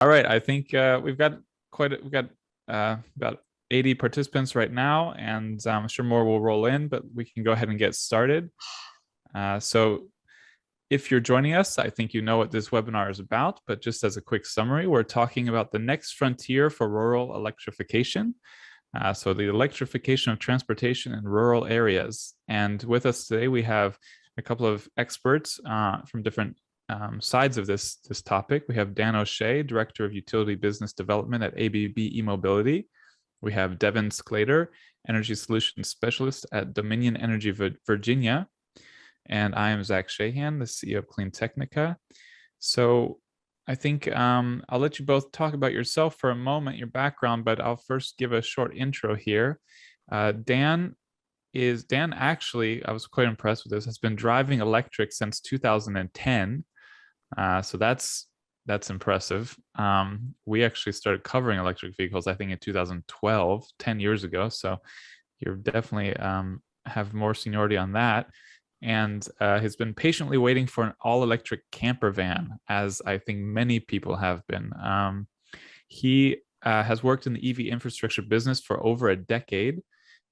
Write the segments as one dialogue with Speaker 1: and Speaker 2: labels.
Speaker 1: All right, I think we've got about 80 participants right now, and I'm sure more will roll in, but we can go ahead and get started. So if you're joining us, I think you know what this webinar is about, but just as a quick summary, we're talking about the next frontier for rural electrification. So the electrification of transportation in rural areas. And with us today, we have a couple of experts from different sides of this topic. We have Dan O'Shea, Director of Utility Business Development at ABB eMobility. We have Devin Sclater, Energy Solutions Specialist at Dominion Energy Virginia. And I am Zach Shahan, the CEO of Clean Technica. So I think I'll let you both talk about yourself for a moment, your background, but I'll first give a short intro here. Dan actually, I was quite impressed with this, has been driving electric since 2010. So that's impressive. We actually started covering electric vehicles, I think, in 2012, 10 years ago. So you're definitely have more seniority on that. And has been patiently waiting for an all-electric camper van, as I think many people have been. He has worked in the EV infrastructure business for over a decade.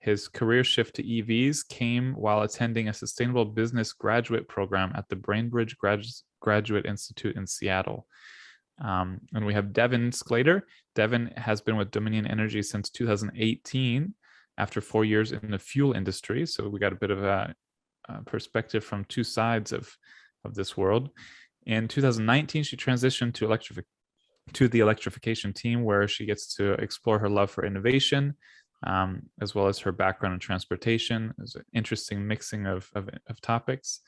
Speaker 1: His career shift to EVs came while attending a sustainable business graduate program at the Brainbridge Graduate Institute in Seattle. And we have Devin Sclater. Devin has been with Dominion Energy since 2018, after 4 years in the fuel industry. So we got a bit of a perspective from two sides of this world. In 2019, she transitioned to the electrification team, where she gets to explore her love for innovation, as well as her background in transportation. It's an interesting mixing of topics.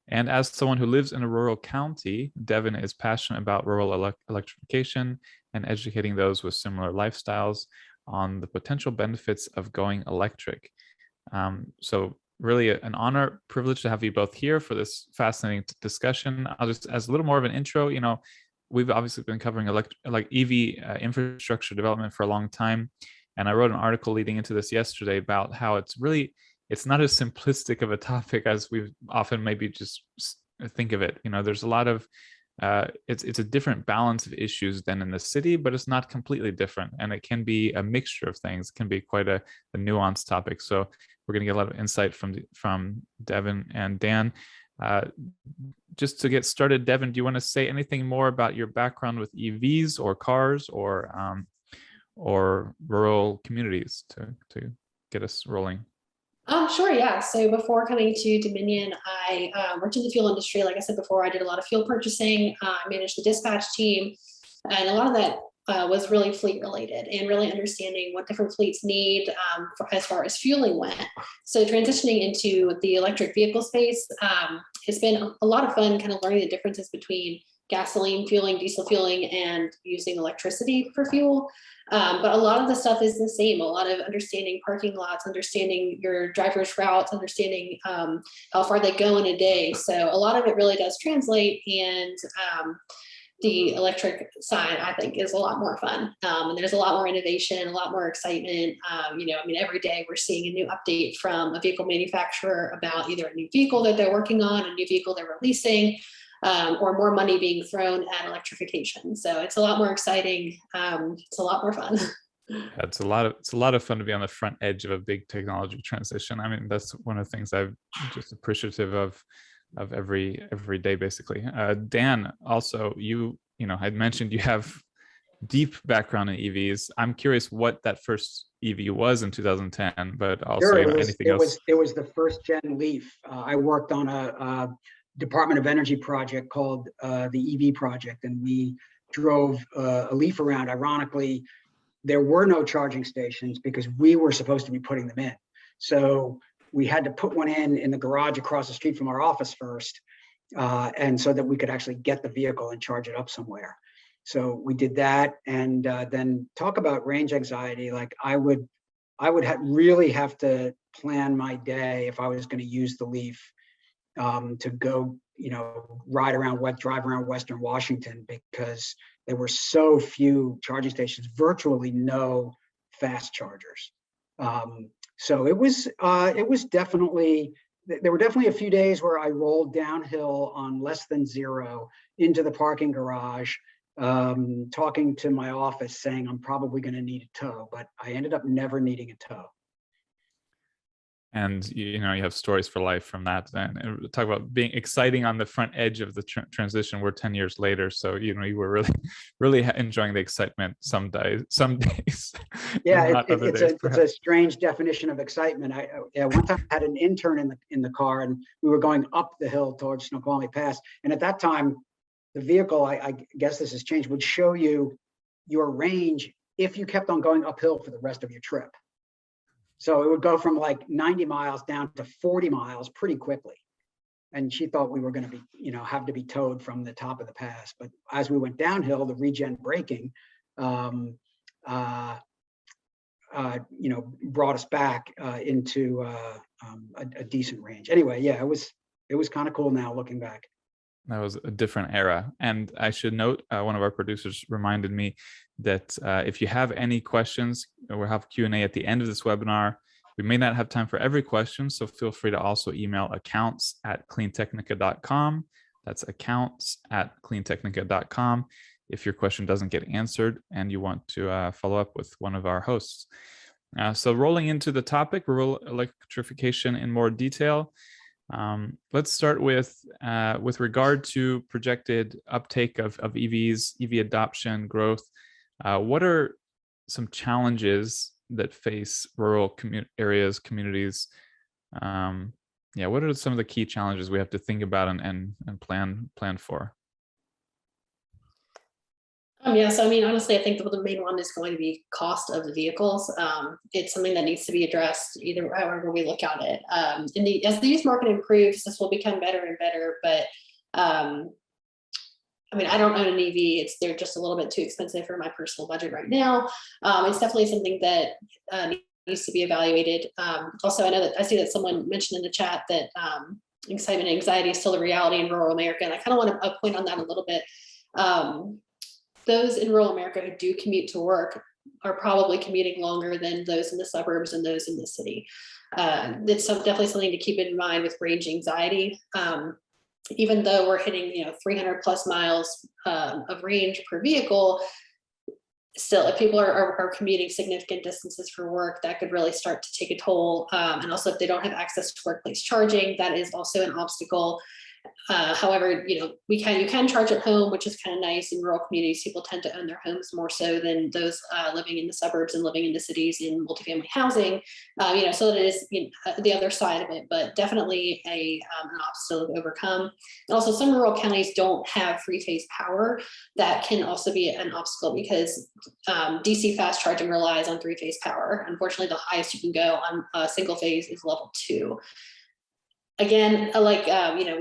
Speaker 1: And as someone who lives in a rural county, Devin is passionate about rural electrification and educating those with similar lifestyles on the potential benefits of going electric. So really an honor, privilege to have you both here for this fascinating discussion. I'll just, as a little more of an intro, we've obviously been covering EV infrastructure development for a long time. And I wrote an article leading into this yesterday about how it's not as simplistic of a topic as we've often maybe just think of it. There's a lot of, it's a different balance of issues than in the city, but it's not completely different. And it can be a mixture of things. It can be quite a nuanced topic. So we're going to get a lot of insight from Devin and Dan. Just to get started, Devin, do you want to say anything more about your background with EVs or cars or rural communities to get us rolling?
Speaker 2: Sure, yeah. So before coming to Dominion, I worked in the fuel industry. Like I said before, I did a lot of fuel purchasing. I managed the dispatch team, and a lot of that was really fleet related and really understanding what different fleets need as far as fueling went. So transitioning into the electric vehicle space, it's been a lot of fun kind of learning the differences between gasoline fueling, diesel fueling, and using electricity for fuel. But a lot of the stuff is the same. A lot of understanding parking lots, understanding your driver's routes, understanding how far they go in a day. So a lot of it really does translate, and the electric side, I think, is a lot more fun. And there's a lot more innovation, a lot more excitement. Every day we're seeing a new update from a vehicle manufacturer about either a new vehicle that they're working on, a new vehicle they're releasing, or more money being thrown at electrification. So it's a lot more exciting. It's a lot more fun.
Speaker 1: Yeah, it's a lot of fun to be on the front edge of a big technology transition. I mean, that's one of the things I'm just appreciative of every day, basically. Dan, also, I'd mentioned you have deep background in EVs. I'm curious what that first EV was in 2010, but also
Speaker 3: sure,
Speaker 1: anything else.
Speaker 3: It was the first gen Leaf. I worked on a Department of Energy project called the EV project, and we drove a Leaf around. Ironically, there were no charging stations because we were supposed to be putting them in. So we had to put one in the garage across the street from our office first, and so that we could actually get the vehicle and charge it up somewhere. So we did that, and then talk about range anxiety. Like I would really have to plan my day if I was going to use the Leaf to go, drive around Western Washington, because there were so few charging stations, virtually no fast chargers. So it was definitely, there were definitely a few days where I rolled downhill on less than zero into the parking garage talking to my office saying I'm probably going to need a tow, but I ended up never needing a tow.
Speaker 1: And you know, you have stories for life from that. And talk about being exciting on the front edge of the transition. We're 10 years later, so you know, you were really really enjoying the excitement some days
Speaker 3: Yeah, it's a
Speaker 1: perhaps.
Speaker 3: strange definition of excitement. Yeah, one time I had an intern in the car, and we were going up the hill towards Snoqualmie Pass, and at that time the vehicle, I guess this has changed, would show you your range if you kept on going uphill for the rest of your trip. So it would go from like 90 miles down to 40 miles pretty quickly. And she thought we were going to be, you know, have to be towed from the top of the pass. But as we went downhill, the regen braking, you know, brought us back into a decent range. Anyway, yeah, it was kind of cool now looking back.
Speaker 1: That was a different era. And I should note, one of our producers reminded me that if you have any questions, we'll have Q&A at the end of this webinar. We may not have time for every question, so feel free to also email accounts@cleantechnica.com. That's accounts@cleantechnica.com if your question doesn't get answered and you want to follow up with one of our hosts. So rolling into the topic, rural electrification in more detail. Let's start with regard to projected uptake of EVs, EV adoption, growth. What are some challenges that face rural areas, communities? Yeah, what are some of the key challenges we have to think about and plan for?
Speaker 2: Yeah, so I mean, honestly, I think the main one is going to be cost of the vehicles. It's something that needs to be addressed either however we look at it. As the used market improves, this will become better and better. But I mean, I don't own an EV. They're just a little bit too expensive for my personal budget right now. It's definitely something that needs to be evaluated. Also, I see that someone mentioned in the chat that excitement and anxiety is still a reality in rural America, and I kind of want to point on that a little bit. Those in rural America who do commute to work are probably commuting longer than those in the suburbs and those in the city. It's definitely something to keep in mind with range anxiety. Even though we're hitting, you know, 300 plus miles of range per vehicle, still, if people are commuting significant distances for work, that could really start to take a toll. And also, if they don't have access to workplace charging, that is also an obstacle. However, you know, you can charge at home, which is kind of nice. In rural communities, people tend to own their homes more so than those living in the suburbs and living in the cities in multifamily housing. You know, so that is, you know, the other side of it, but definitely an obstacle to overcome. And also, some rural counties don't have Threephase power. That can also be an obstacle because DC fast charging relies on Threephase power. Unfortunately, the highest you can go on single phase is level 2. Again, like, you know,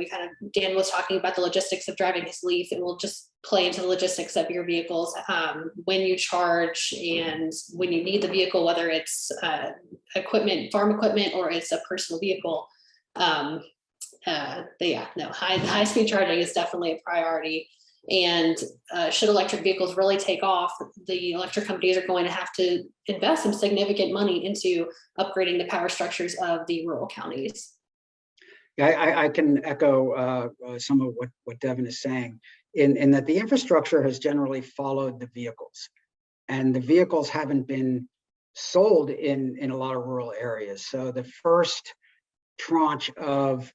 Speaker 2: Dan was talking about the logistics of driving his Leaf, and we'll just play into the logistics of your vehicles, when you charge and when you need the vehicle, whether it's farm equipment, or it's a personal vehicle. High speed charging is definitely a priority. And should electric vehicles really take off, the electric companies are going to have to invest some significant money into upgrading the power structures of the rural counties.
Speaker 3: Yeah, I can echo some of what Devin is saying, in that the infrastructure has generally followed the vehicles, and the vehicles haven't been sold in a lot of rural areas. So the first tranche of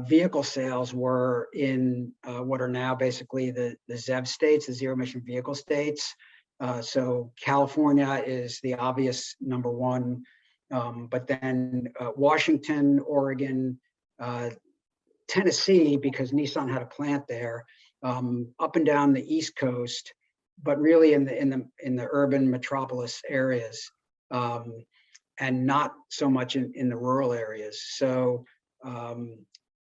Speaker 3: vehicle sales were in what are now basically the ZEV states, the zero emission vehicle states. So California is the obvious number one, but then Washington, Oregon, Tennessee, because Nissan had a plant there, up and down the East Coast, but really in the urban metropolis areas, and not so much in the rural areas. So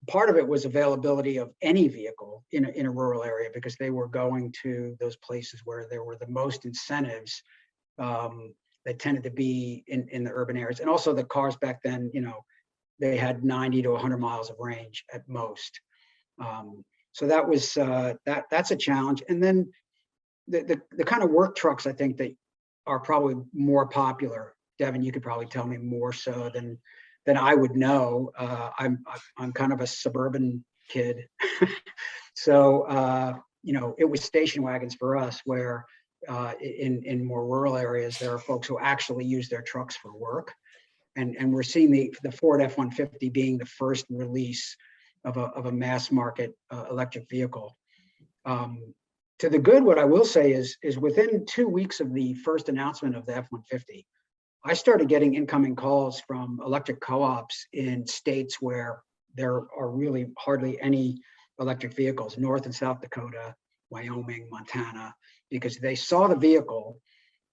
Speaker 3: part of it was availability of any vehicle in a rural area, because they were going to those places where there were the most incentives that tended to be in the urban areas. And also the cars back then, you know, they had 90 to 100 miles of range at most. So that was that's a challenge. And then the kind of work trucks, I think, that are probably more popular. Devin, you could probably tell me more so than I would know. I'm kind of a suburban kid, so it was station wagons for us, where in more rural areas, there are folks who actually use their trucks for work. And we're seeing the Ford F-150 being the first release of a mass market electric vehicle. To the good, what I will say is within 2 weeks of the first announcement of the F-150, I started getting incoming calls from electric co-ops in states where there are really hardly any electric vehicles, North and South Dakota, Wyoming, Montana, because they saw the vehicle,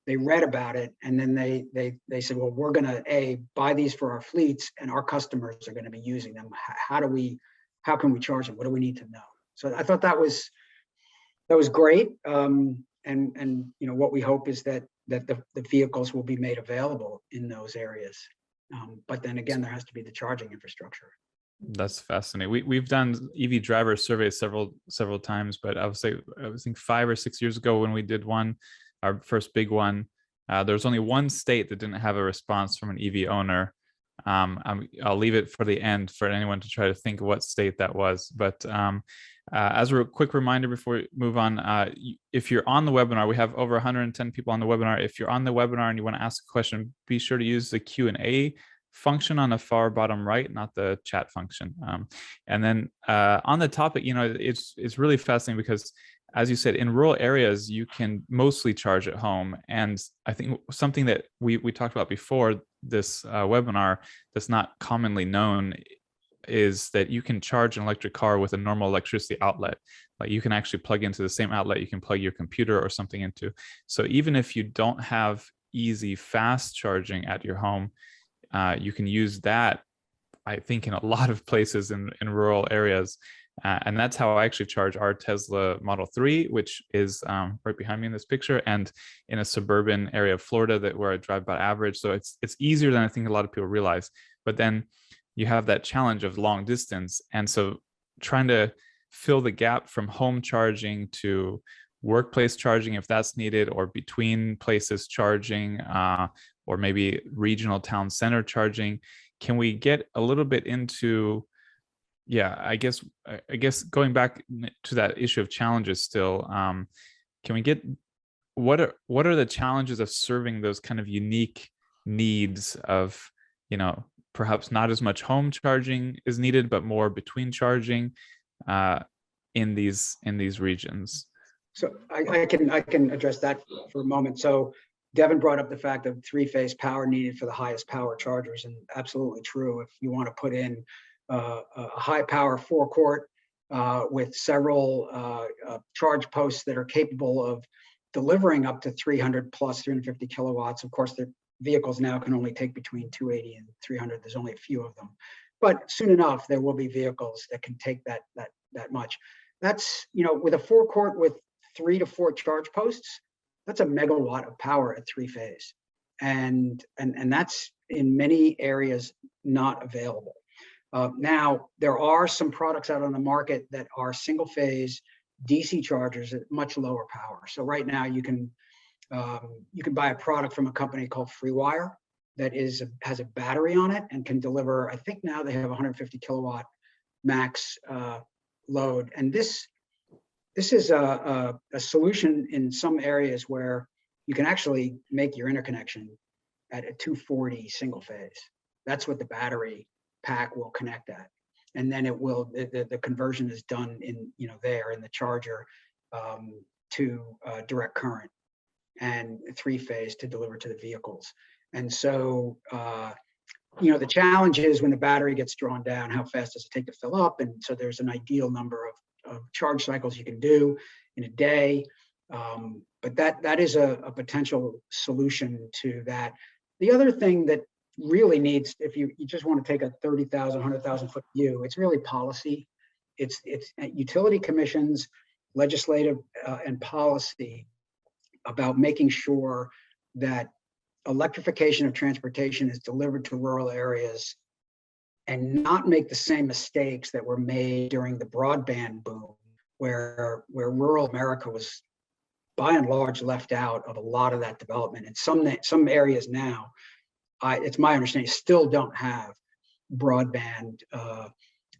Speaker 3: they read about it, and then they said, well, we're going to buy these for our fleets, and our customers are going to be using them. How can we charge them? What do we need to know? So I thought that was great. And what we hope is that the vehicles will be made available in those areas. But then again, there has to be the charging infrastructure.
Speaker 1: That's fascinating. We've done EV driver surveys several times, but I think 5 or 6 years ago when we did one, our first big one, there was only one state that didn't have a response from an EV owner. I'll leave it for the end for anyone to try to think of what state that was. But as a quick reminder before we move on, if you're on the webinar, we have over 110 people on the webinar. If you're on the webinar and you want to ask a question, be sure to use the Q&A function on the far bottom right, not the chat function. And then on the topic, it's really fascinating because, as you said, in rural areas, you can mostly charge at home. And I think something that we talked about before this webinar that's not commonly known is that you can charge an electric car with a normal electricity outlet. Like you can actually plug into the same outlet you can plug your computer or something into. So even if you don't have easy, fast charging at your home, you can use that, I think, in a lot of places in rural areas. And that's how I actually charge our Tesla Model 3, which is right behind me in this picture, and in a suburban area of Florida where I drive about average. So it's easier than I think a lot of people realize. But then you have that challenge of long distance. And so trying to fill the gap from home charging to workplace charging, if that's needed, or between places charging, or maybe regional town center charging. Can we get a little bit into, I guess going back to that issue of challenges still, can we get, what are the challenges of serving those kind of unique needs of, perhaps not as much home charging is needed, but more between charging in these regions?
Speaker 3: So I can address that for a moment. So Devin brought up the fact of 3-phase power needed for the highest power chargers, and absolutely true. If you want to put in a high power forecourt with several charge posts that are capable of delivering up to 350 kilowatts. Of course, the vehicles now can only take between 280 and 300. There's only a few of them, but soon enough there will be vehicles that can take that much. That's, with a forecourt with 3 to 4 charge posts, that's a megawatt of power at 3-phase, and that's in many areas not available. Now there are some products out on the market that are single phase DC chargers at much lower power. So right now you can buy a product from a company called FreeWire that has a battery on it and can deliver, I think now they have 150 kilowatt max load. And this is a solution in some areas where you can actually make your interconnection at a 240 single phase. That's what the battery pack will connect at. And then it will, the conversion is done in, there in the charger to direct current and 3-phase to deliver to the vehicles. And so, the challenge is when the battery gets drawn down, how fast does it take to fill up? And so there's an ideal number of charge cycles you can do in a day. But that is a potential solution to that. The other thing that really needs, if you just want to take a 30,000, 100,000 foot view, it's really policy. It's utility commissions, legislative and policy about making sure that electrification of transportation is delivered to rural areas and not make the same mistakes that were made during the broadband boom, where rural America was by and large left out of a lot of that development. And some areas now, it's my understanding, still don't have broadband,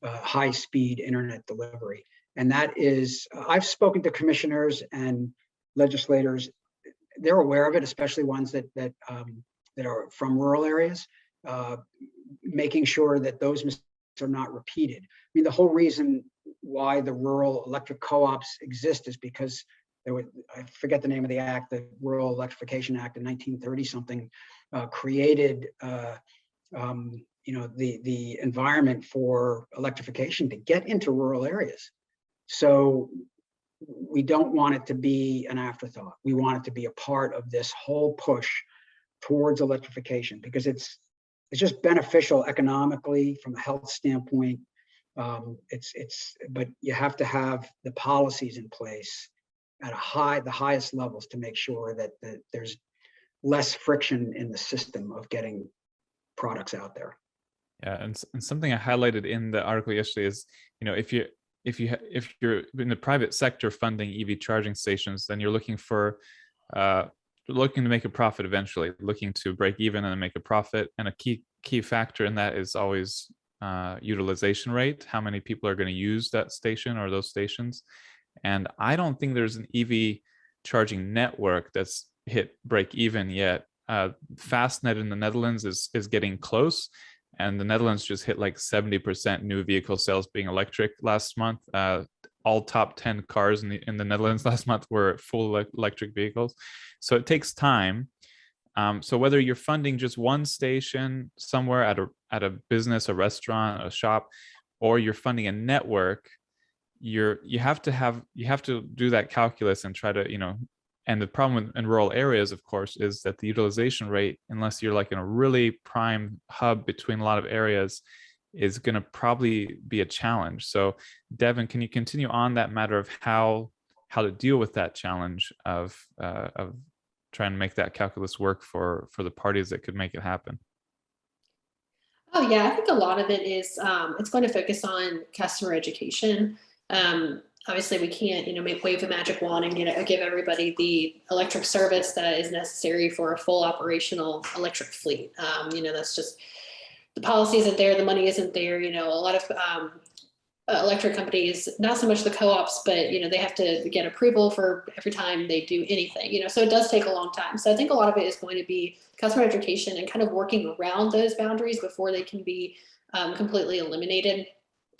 Speaker 3: high-speed internet delivery. And that is, I've spoken to commissioners and legislators. They're aware of it, especially ones that are from rural areas, making sure that those mistakes are not repeated. I mean, the whole reason why the rural electric co-ops exist is because there was, I forget the name of the act, the Rural Electrification Act in 1930 something, created the environment for electrification to get into rural areas. So we don't want it to be an afterthought. We want it to be a part of this whole push towards electrification, because it's just beneficial economically from a health standpoint. But you have to have the policies in place at the highest levels to make sure that there's less friction in the system of getting products out there.
Speaker 1: Yeah, and something I highlighted in the article yesterday is, if you're in the private sector funding EV charging stations, then you're looking to make a profit eventually, looking to break even and make a profit. And a key factor in that is always utilization rate, how many people are going to use that station or those stations. And I don't think there's an EV charging network that's hit break even yet. Fastnet in the Netherlands is getting close, and the Netherlands just hit like 70% new vehicle sales being electric last month. All top 10 cars in the Netherlands last month were full electric vehicles. So it takes time. So whether you're funding just one station somewhere at a business, a restaurant, a shop, or you're funding a network, you have to do that calculus and try to, and the problem in rural areas, of course, is that the utilization rate, unless you're like in a really prime hub between a lot of areas, is going to probably be a challenge. So Devin, can you continue on that matter of how to deal with that challenge of trying to make that calculus work for the parties that could make it happen?
Speaker 2: Oh yeah, I think a lot of it is it's going to focus on customer education. Obviously, we can't, wave a magic wand and give everybody the electric service that is necessary for a full operational electric fleet. That's just, the policy isn't there, the money isn't there. A lot of electric companies, not so much the co-ops, but they have to get approval for every time they do anything. So it does take a long time. So I think a lot of it is going to be customer education and kind of working around those boundaries before they can be completely eliminated.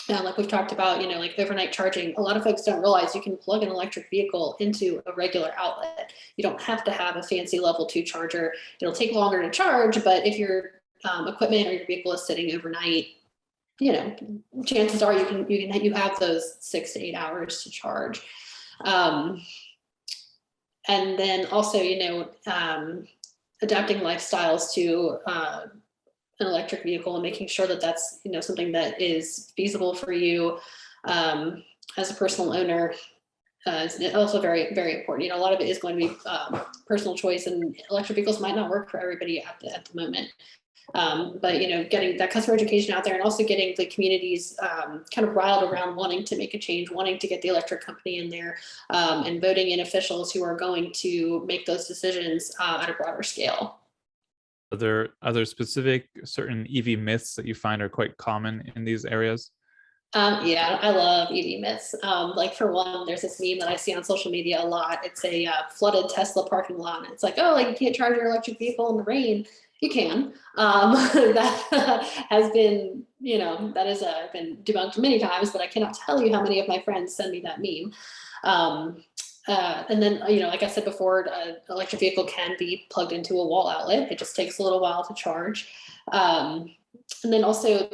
Speaker 2: Like we've talked about, like overnight charging, a lot of folks don't realize you can plug an electric vehicle into a regular outlet. You don't have to have a fancy level 2 charger. It'll take longer to charge, but if your equipment or your vehicle is sitting overnight, chances are you have those 6 to 8 hours to charge. And then also, adapting lifestyles to an electric vehicle and making sure that that's something that is feasible for you as a personal owner is also very, very important. A lot of it is going to be personal choice, and electric vehicles might not work for everybody at the moment. But getting that customer education out there, and also getting the communities kind of riled around wanting to make a change, wanting to get the electric company in there, and voting in officials who are going to make those decisions at a broader scale.
Speaker 1: Are there specific certain EV myths that you find are quite common in these areas?
Speaker 2: Yeah, I love EV myths. Like for one, there's this meme that I see on social media a lot. It's a flooded Tesla parking lot. And it's like, oh, like you can't charge your electric vehicle in the rain. You can. That has been, that has been debunked many times, but I cannot tell you how many of my friends send me that meme. And then, like I said before, an electric vehicle can be plugged into a wall outlet. It just takes a little while to charge. And then also,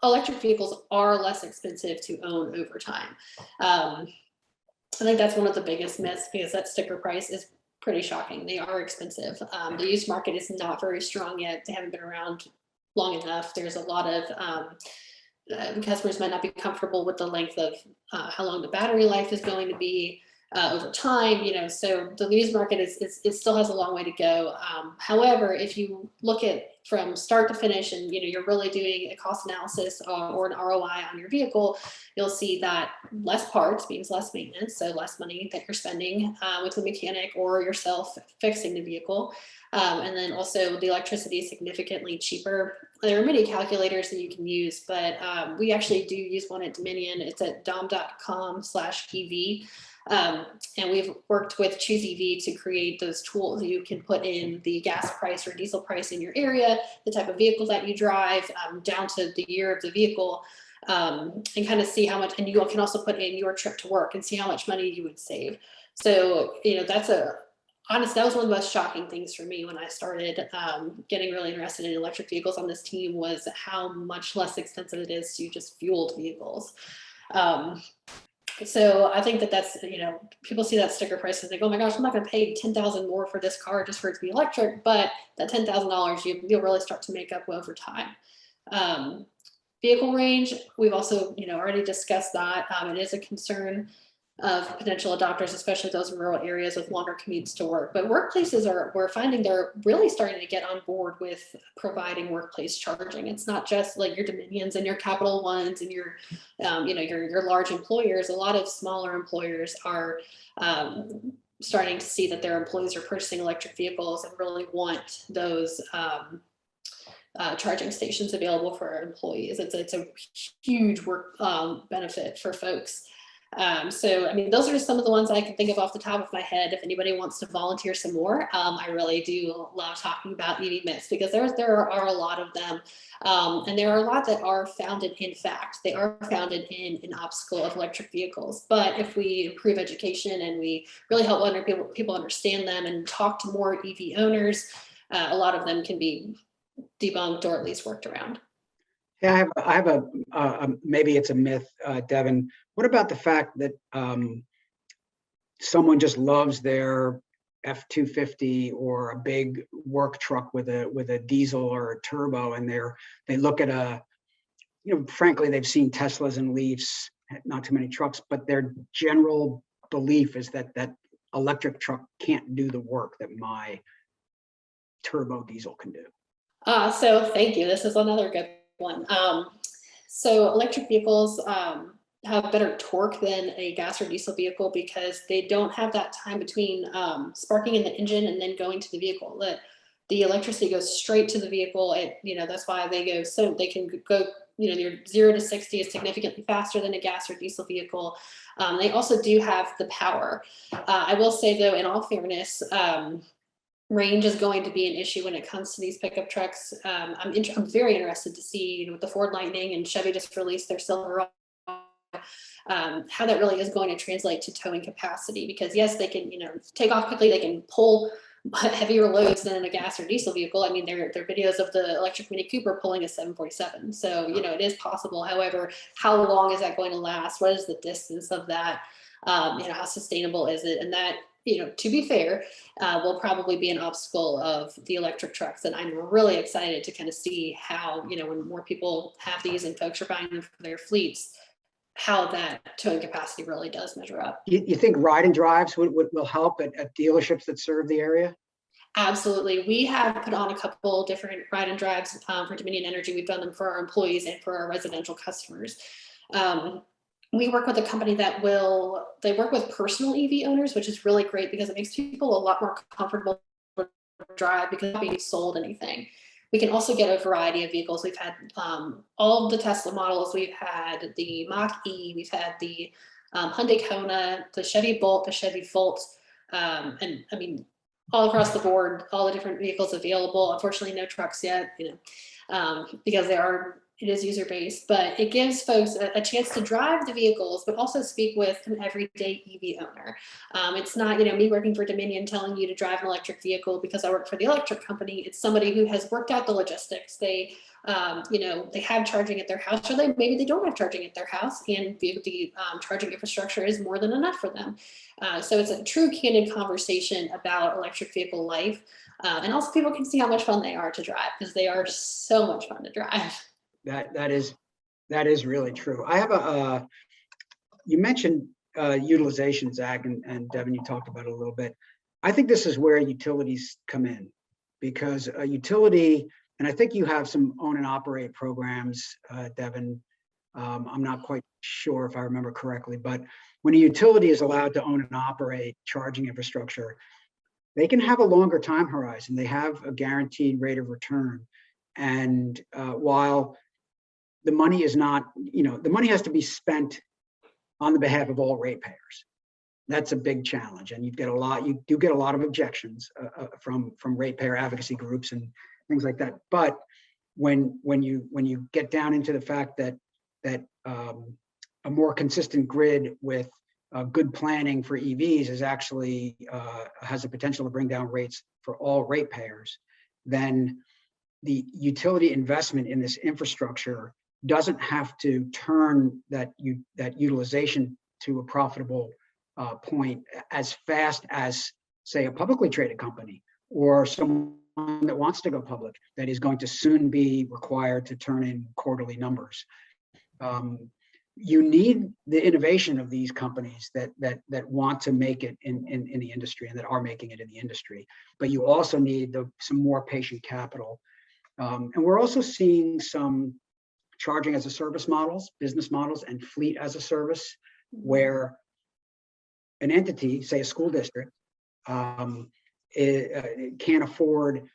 Speaker 2: electric vehicles are less expensive to own over time. I think that's one of the biggest myths, because that sticker price is pretty shocking. They are expensive. The used market is not very strong yet. They haven't been around long enough. There's a lot of customers might not be comfortable with the length of how long the battery life is going to be. over time, so the used market it still has a long way to go. However, if you look at from start to finish and, you're really doing a cost analysis or an ROI on your vehicle, you'll see that less parts means less maintenance. So less money that you're spending with the mechanic or yourself fixing the vehicle. And then also the electricity is significantly cheaper. There are many calculators that you can use, but we actually do use one at Dominion. It's at dom.com/EV. And we've worked with Choose EV to create those tools. You can put in the gas price or diesel price in your area, the type of vehicle that you drive, down to the year of the vehicle, and kind of see how much, and you can also put in your trip to work and see how much money you would save. So, honestly, that was one of the most shocking things for me when I started getting really interested in electric vehicles on this team, was how much less expensive it is to just fueled vehicles. So I think that's, people see that sticker price and think, oh my gosh, I'm not going to pay $10,000 more for this car just for it to be electric. But that $10,000 you'll really start to make up over time. Vehicle range, we've also, already discussed that. It is a concern of potential adopters, especially those in rural areas with longer commutes to work. But workplaces we're finding they're really starting to get on board with providing workplace charging. It's not just like your Dominions and your Capital Ones and your, your large employers. A lot of smaller employers are starting to see that their employees are purchasing electric vehicles and really want those charging stations available for our employees. It's a huge work benefit for folks. So, those are just some of the ones I can think of off the top of my head. If anybody wants to volunteer some more, I really do love talking about EV myths, because there are a lot of them. And there are a lot that are founded in fact. They are founded in an obstacle of electric vehicles. But if we improve education and we really help people understand them and talk to more EV owners, a lot of them can be debunked or at least worked around.
Speaker 3: Yeah, I have a maybe it's a myth, Devin. What about the fact that someone just loves their F-250 or a big work truck with a diesel or a turbo, and they look at frankly, they've seen Teslas and Leafs, not too many trucks, but their general belief is that electric truck can't do the work that my turbo diesel can do.
Speaker 2: So thank you. This is another good one. So electric vehicles have better torque than a gas or diesel vehicle because they don't have that time between sparking in the engine and then going to the vehicle. The electricity goes straight to the vehicle. That's why they can go, your 0 to 60 is significantly faster than a gas or diesel vehicle. They also do have the power. I will say though, in all fairness, range is going to be an issue when it comes to these pickup trucks. I'm very interested to see, with the Ford Lightning and Chevy just released their Silverado, how that really is going to translate to towing capacity. Because yes, they can, take off quickly, they can pull heavier loads than a gas or diesel vehicle. There are videos of the electric Mini Cooper pulling a 747. So, it is possible. However, how long is that going to last? What is the distance of that? How sustainable is it? And that, to be fair, will probably be an obstacle of the electric trucks. And I'm really excited to kind of see how, when more people have these and folks are buying them for their fleets, how that towing capacity really does measure up.
Speaker 3: You think ride and drives will help at dealerships that serve the area?
Speaker 2: Absolutely. We have put on a couple different ride and drives for Dominion Energy. We've done them for our employees and for our residential customers. We work with a company they work with personal EV owners, which is really great because it makes people a lot more comfortable to drive because they're not being sold anything. We can also get a variety of vehicles. We've had all of the Tesla models. We've had the Mach-E. We've had the Hyundai Kona, the Chevy Bolt, the Chevy Volt, and all across the board, all the different vehicles available. Unfortunately, no trucks yet, because it is user-based, but it gives folks a chance to drive the vehicles, but also speak with an everyday EV owner. It's not, me working for Dominion telling you to drive an electric vehicle because I work for the electric company. It's somebody who has worked out the logistics. They have charging at their house, or maybe they don't have charging at their house, and the charging infrastructure is more than enough for them. So it's a true candid conversation about electric vehicle life. And also people can see how much fun they are to drive because they are so much fun to drive.
Speaker 3: That is really true. I have you mentioned utilization, Zach and Devin, you talked about it a little bit. I think this is where utilities come in, because a utility, and I think you have some own and operate programs, Devin. I'm not quite sure if I remember correctly, but when a utility is allowed to own and operate charging infrastructure, they can have a longer time horizon. They have a guaranteed rate of return. And while the money is not, the money has to be spent on the behalf of all ratepayers. That's a big challenge, and you do get a lot of objections from ratepayer advocacy groups and things like that. But when you get down into the fact that a more consistent grid with good planning for EVs is actually has the potential to bring down rates for all ratepayers, then the utility investment in this infrastructure doesn't have to turn that utilization to a profitable point as fast as, say, a publicly traded company or someone that wants to go public that is going to soon be required to turn in quarterly numbers. You need the innovation of these companies that want to make it in the industry and that are making it in the industry, but you also need some more patient capital. And we're also seeing some charging as a service models, business models, and fleet as a service, where an entity, say a school district, can't afford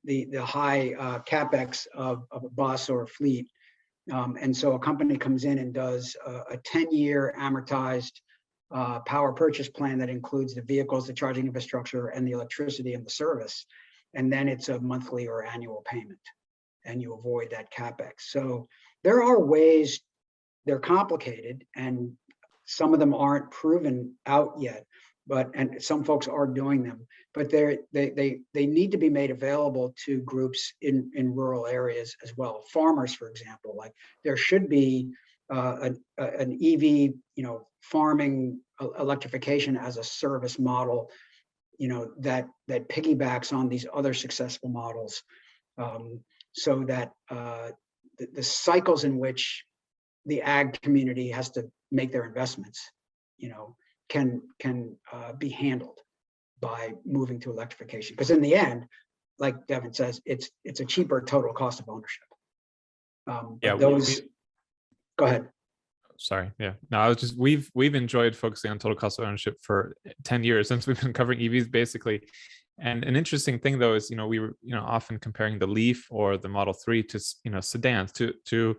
Speaker 3: the high capex of a bus or a fleet. And so a company comes in and does a 10-year amortized power purchase plan that includes the vehicles, the charging infrastructure, and the electricity and the service. And then it's a monthly or annual payment, and you avoid that capex. So there are ways, they're complicated, and some of them aren't proven out yet, and some folks are doing them, but they need to be made available to groups in rural areas as well. Farmers, for example, like there should be an EV, farming electrification as a service model, that piggybacks on these other successful models, so that the cycles in which the ag community has to make their investments, can be handled by moving to electrification. Because in the end, like Devin says, it's a cheaper total cost of ownership. Go ahead.
Speaker 1: Sorry. Yeah. No, I was just, we've enjoyed focusing on total cost of ownership for 10 years since we've been covering EVs basically. And an interesting thing though is, we were, often comparing the Leaf or the Model 3 to, sedans, to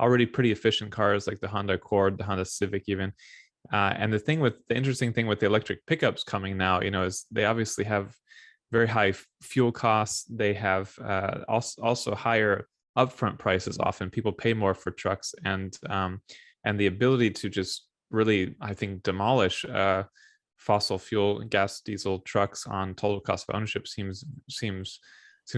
Speaker 1: already pretty efficient cars like the Honda Accord, the Honda Civic even. And the interesting thing with the electric pickups coming now, is they obviously have very high fuel costs. They have also higher upfront prices. Often people pay more for trucks, and the ability to just really, I think, demolish fossil fuel, gas, diesel trucks on total cost of ownership seems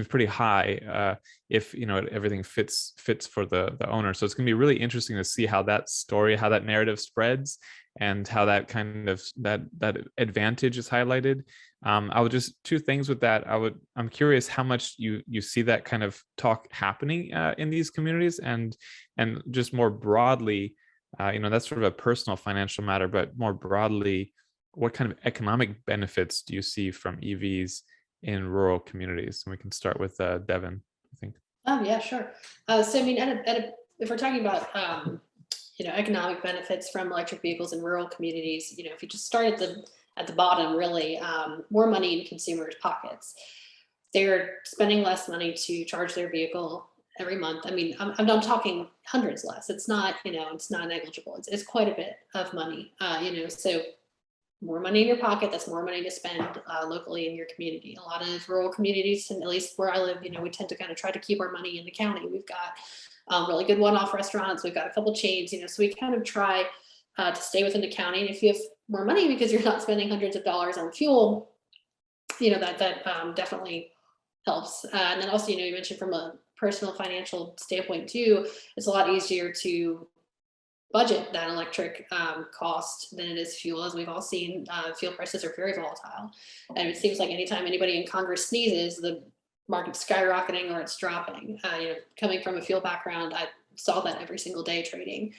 Speaker 1: pretty high if everything fits for the owner. So it's going to be really interesting to see how that narrative spreads and how that kind of that advantage is highlighted. I would just, two things with that. I'm curious how much you see that kind of talk happening in these communities, and just more broadly, that's sort of a personal financial matter, but more broadly, what kind of economic benefits do you see from EVs in rural communities? And we can start with Devin, I think.
Speaker 2: Yeah, sure. So I mean, if we're talking about economic benefits from electric vehicles in rural communities, if you just start at the bottom, really, more money in consumers' pockets. They're spending less money to charge their vehicle every month. I mean, I'm talking hundreds less. It's not, it's not negligible. It's quite a bit of money, so more money in your pocket, that's more money to spend locally in your community. A lot of rural communities, and at least where I live, we tend to kind of try to keep our money in the county. We've got really good one-off restaurants. We've got a couple chains, so we kind of try to stay within the county. And if you have more money because you're not spending hundreds of dollars on fuel, that definitely helps. And then also, you mentioned from a personal financial standpoint too, it's a lot easier to budget that electric cost than it is fuel. As we've all seen, fuel prices are very volatile. And it seems like anytime anybody in Congress sneezes, the market's skyrocketing or it's dropping. Coming from a fuel background, I saw that every single day trading.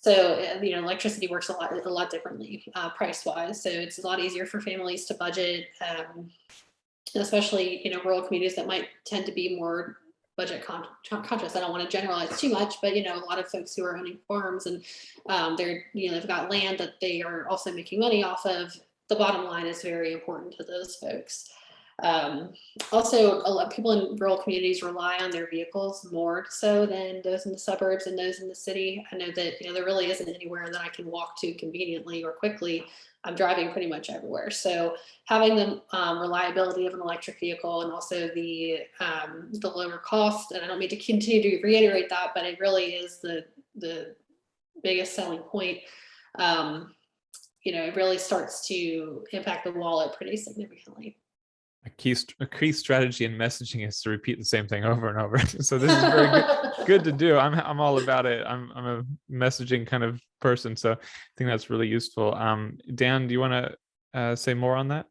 Speaker 2: So, electricity works a lot differently price wise. So it's a lot easier for families to budget, especially, rural communities that might tend to be more budget conscious. I don't want to generalize too much, but, a lot of folks who are owning farms and they've got land that they are also making money off of. The bottom line is very important to those folks. Also, a lot of people in rural communities rely on their vehicles more so than those in the suburbs and those in the city. I know that, there really isn't anywhere that I can walk to conveniently or quickly. I'm driving pretty much everywhere. So having the reliability of an electric vehicle and also the lower cost, and I don't mean to continue to reiterate that, but it really is the biggest selling point. It really starts to impact the wallet pretty significantly.
Speaker 1: A key strategy in messaging is to repeat the same thing over and over. So this is very good to do. I'm all about it. I'm a messaging kind of person, so I think that's really useful. Dan, do you want to say more on that?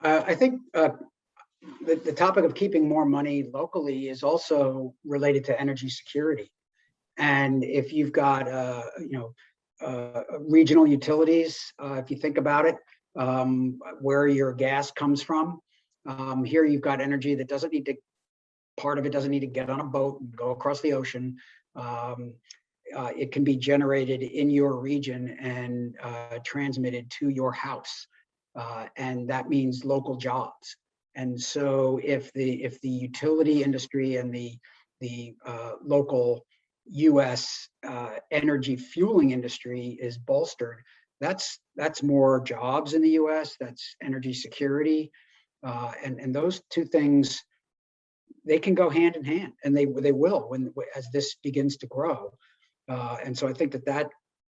Speaker 3: I think the topic of keeping more money locally is also related to energy security. And if you've got regional utilities, if you think about it, where your gas comes from. Here you've got energy that part of it doesn't need to get on a boat and go across the ocean. It can be generated in your region and transmitted to your house. And that means local jobs. And so if the utility industry and the local US energy fueling industry is bolstered, that's more jobs in the US, that's energy security. And those two things, they can go hand in hand, and they will as this begins to grow. And so I think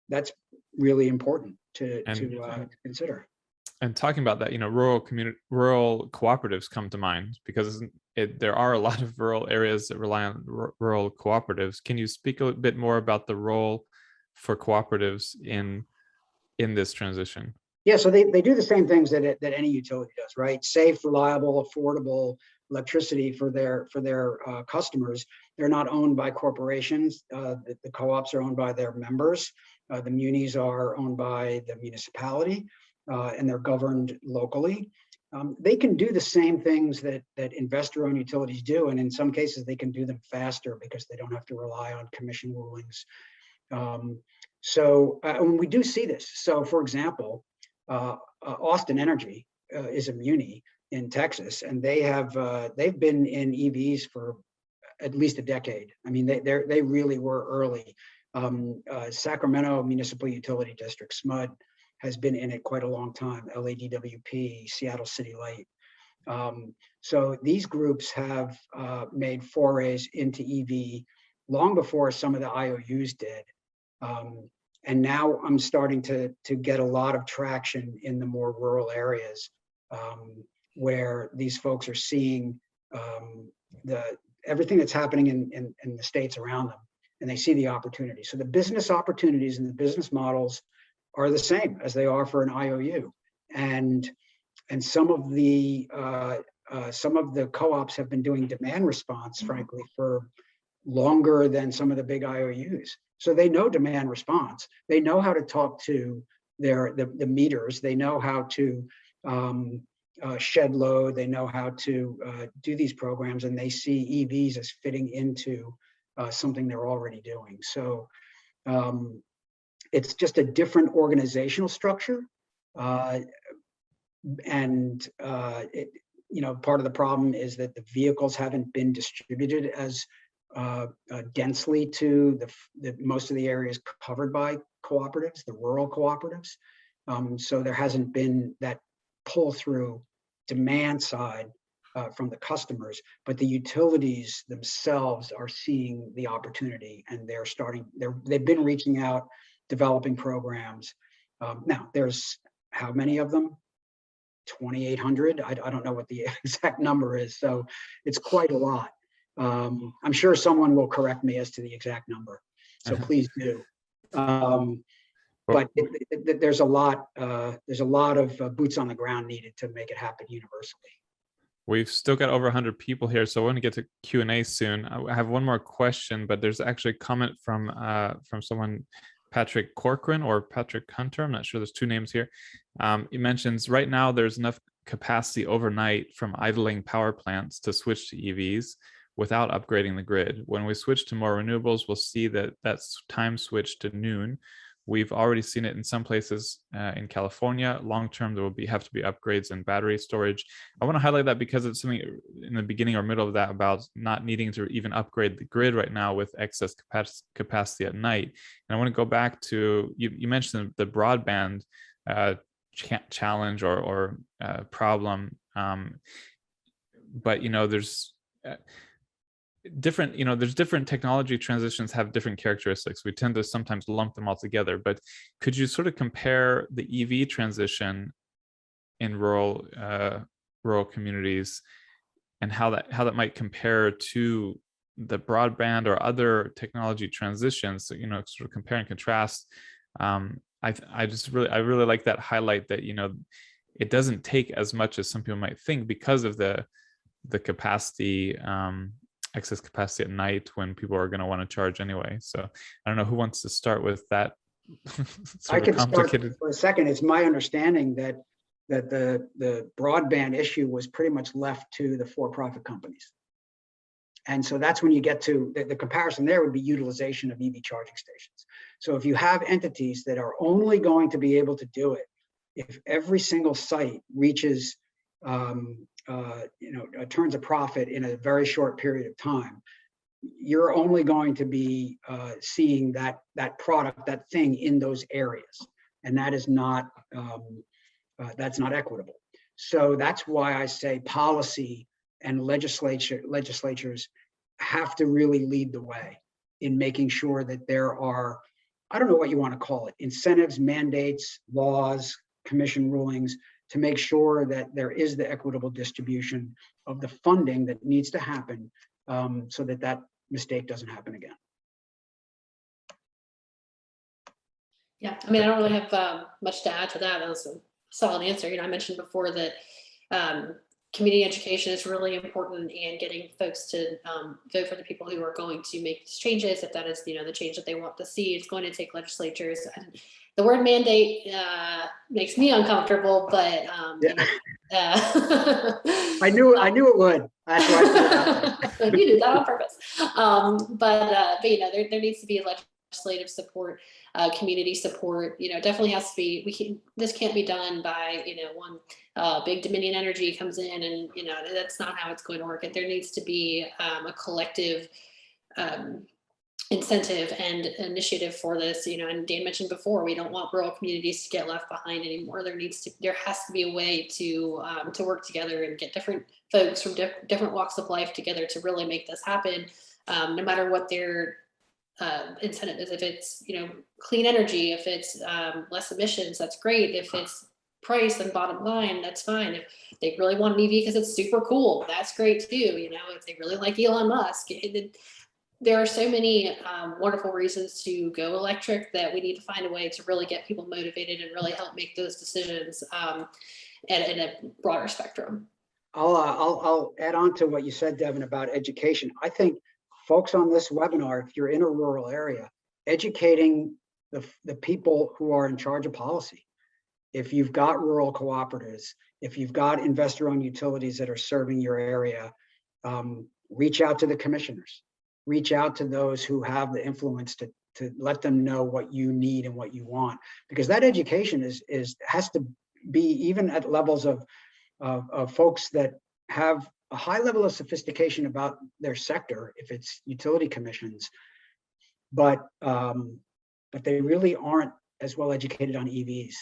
Speaker 3: that's really important to consider.
Speaker 1: And talking about that, rural cooperatives come to mind, because there are a lot of rural areas that rely on rural cooperatives. Can you speak a bit more about the role for cooperatives in this transition?
Speaker 3: Yeah, so they do the same things that any utility does, right? Safe, reliable, affordable electricity for their customers. They're not owned by corporations. The co-ops are owned by their members. The munis are owned by the municipality, and they're governed locally. They can do the same things that investor-owned utilities do, and in some cases they can do them faster because they don't have to rely on commission rulings. And we do see this. So, for example, Austin Energy is a muni in Texas, and they've been in EVs for at least a decade. I mean, they really were early. Sacramento Municipal Utility District, SMUD, has been in it quite a long time. LADWP, Seattle City Light. So these groups have made forays into EV long before some of the IOUs did. And now I'm starting to get a lot of traction in the more rural areas, where these folks are seeing everything that's happening in the states around them, and they see the opportunity. So the business opportunities and the business models are the same as they are for an IOU, and some of the co-ops have been doing demand response, frankly, for longer than some of the big IOUs. So they know demand response. They know how to talk to the meters. They know how to shed load. They know how to do these programs, and they see EVs as fitting into something they're already doing. So it's just a different organizational structure. Part of the problem is that the vehicles haven't been distributed as densely to the most of the areas covered by cooperatives, the rural cooperatives. So there hasn't been that pull through demand side from the customers, but the utilities themselves are seeing the opportunity, and they've been reaching out, developing programs. Now there's how many of them? 2,800. I don't know what the exact number is, so it's quite a lot. I'm sure someone will correct me as to the exact number, so please do. But there's a lot of boots on the ground needed to make it happen universally.
Speaker 1: We've still got over 100 people here, so I want to get to Q&A soon. I have one more question, but there's actually a comment from someone, Patrick Corcoran or Patrick Hunter. I'm not sure. There's two names here. He mentions right now there's enough capacity overnight from idling power plants to switch to EVs without upgrading the grid. When we switch to more renewables, we'll see that that's time switch to noon. We've already seen it in some places in California. Long term, there will have to be upgrades in battery storage. I want to highlight that because it's something in the beginning or middle of that about not needing to even upgrade the grid right now with excess capacity at night. And I want to go back to, you mentioned the broadband challenge or problem. But, there's different technology transitions have different characteristics. We tend to sometimes lump them all together, but could you sort of compare the EV transition in rural communities and how that might compare to the broadband or other technology transitions? So, sort of compare and contrast. I really like that highlight that, it doesn't take as much as some people might think because of the capacity, excess capacity at night when people are going to want to charge anyway. So I don't know who wants to start with that.
Speaker 3: I could start for a second. It's my understanding that the broadband issue was pretty much left to the for-profit companies. And so that's when you get to the comparison there would be utilization of EV charging stations. So if you have entities that are only going to be able to do it if every single site reaches turns a profit in a very short period of time, you're only going to be seeing that product, that thing in those areas, and that is not that's not equitable. So that's why I say policy and legislatures have to really lead the way in making sure that there are, I don't know what you want to call it, incentives, mandates, laws, commission rulings, to make sure that there is the equitable distribution of the funding that needs to happen so that mistake doesn't happen again.
Speaker 2: Yeah, I mean, I don't really have much to add to that. That was a solid answer. I mentioned before that community education is really important, and getting folks to vote for the people who are going to make these changes. If that is, the change that they want to see, it's going to take legislatures. And the word mandate makes me uncomfortable, but
Speaker 3: I knew it would. That's why I put it
Speaker 2: you did that on purpose. But there needs to be legislative support, community support. Definitely has to be. This can't be done by one big Dominion Energy comes in and that's not how it's going to work. There needs to be a collective incentive and initiative for this. And Dan mentioned before, we don't want rural communities to get left behind anymore. There has to be a way to work together and get different folks from different walks of life together to really make this happen. No matter what their incentive is. If it's clean energy, if it's less emissions, that's great. If it's price and bottom line, that's fine. If they really want an EV because it's super cool, that's great too. If they really like Elon Musk, there are so many wonderful reasons to go electric that we need to find a way to really get people motivated and really help make those decisions in a broader spectrum.
Speaker 3: I'll add on to what you said, Devin, about education. I think folks on this webinar, if you're in a rural area, educating the people who are in charge of policy. If you've got rural cooperatives, if you've got investor-owned utilities that are serving your area, reach out to the commissioners. Reach out to those who have the influence to let them know what you need and what you want, because that education has to be even at levels of folks that have a high level of sophistication about their sector, if it's utility commissions, but they really aren't as well educated on EVs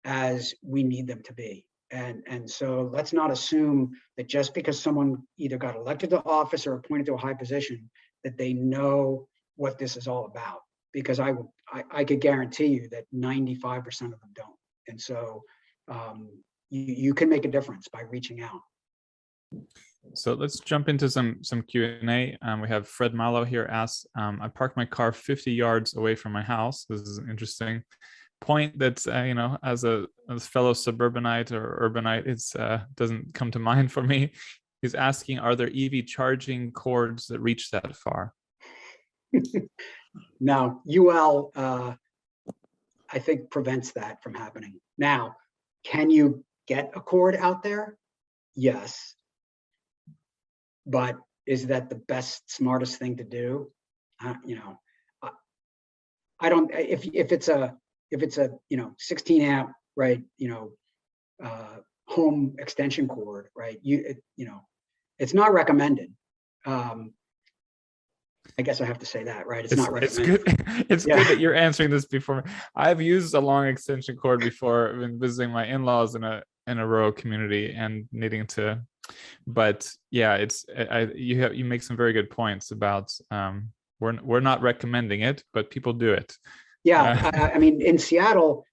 Speaker 3: as we need them to be. And so let's not assume that just because someone either got elected to office or appointed to a high position that they know what this is all about, because I could guarantee you that 95% of them don't. And so you can make a difference by reaching out.
Speaker 1: So let's jump into some Q&A. We have Fred Malo here asks, I parked my car 50 yards away from my house. This is an interesting point that, as a fellow suburbanite or urbanite, it's doesn't come to mind for me. He's asking, are there EV charging cords that reach that far?
Speaker 3: Now, UL I think prevents that from happening. Now, can you get a cord out there? Yes. But is that the best, smartest thing to do? You know, I don't, if it's a, you know, 16 amp, right, you know, home extension cord, right, you know, it's not recommended. I guess I have to say that, right? It's not recommended.
Speaker 1: It's good. It's good that you're answering this before me. I've used a long extension cord before when visiting my in-laws in a rural community and needing to, but yeah, it's you make some very good points about we're not recommending it, but people do it.
Speaker 3: Yeah, I mean, in Seattle,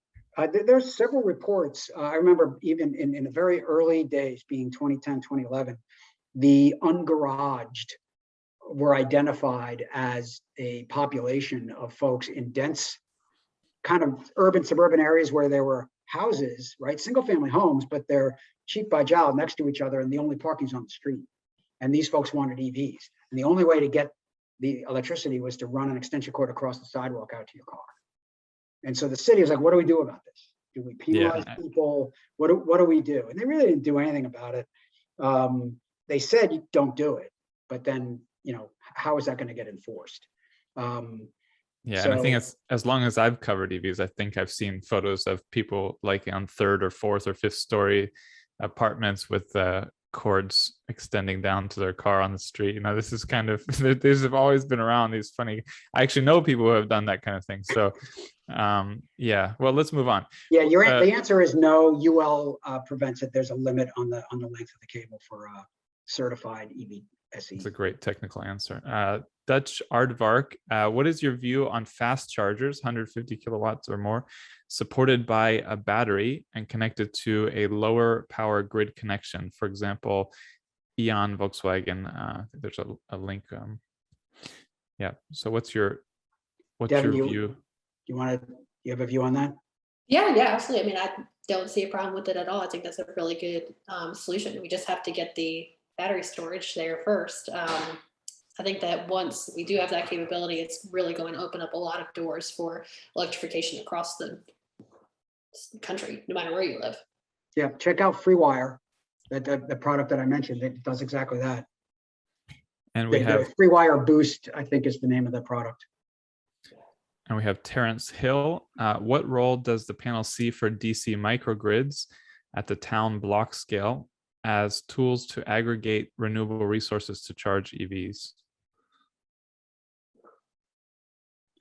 Speaker 3: there's several reports. I remember even in the very early days, being 2010, 2011, the Ungaraged were identified as a population of folks in dense kind of urban, suburban areas where there were houses, right? Single family homes, but they're cheek by jowl next to each other and the only parking's on the street. And these folks wanted EVs. And the only way to get the electricity was to run an extension cord across the sidewalk out to your car. And so the city was like, what do we do about this? Do we penalize people? What do we do? And they really didn't do anything about it. They said, you don't do it, but then, you know, how is that going to get enforced?
Speaker 1: Yeah, and I think as long as I've covered EVs, I think I've seen photos of people like on third or fourth or fifth story apartments with cords extending down to their car on the street. You know, this is kind of, these have always been around, these funny, I actually know people who have done that kind of thing. So yeah, well, let's move on.
Speaker 3: Yeah, the answer is no. UL prevents it. There's a limit on the length of the cable for certified EV SE.
Speaker 1: It's a great technical answer. Dutch Aardvark, what is your view on fast chargers, 150 kilowatts or more, supported by a battery and connected to a lower power grid connection? For example, Eon, Volkswagen. There's a link. Yeah. So what's your
Speaker 3: Devin,
Speaker 1: view?
Speaker 3: You have a view on that?
Speaker 2: Yeah, absolutely. I mean, I don't see a problem with it at all. I think that's a really good solution. We just have to get the battery storage there first. I think that once we do have that capability, it's really going to open up a lot of doors for electrification across the country, no matter where you live.
Speaker 3: Yeah, check out FreeWire, the product that I mentioned. It does exactly that.
Speaker 1: And we have
Speaker 3: FreeWire Boost, I think, is the name of the product.
Speaker 1: And we have Terrence Hill. What role does the panel see for DC microgrids at the town block scale as tools to aggregate renewable resources to charge EVs?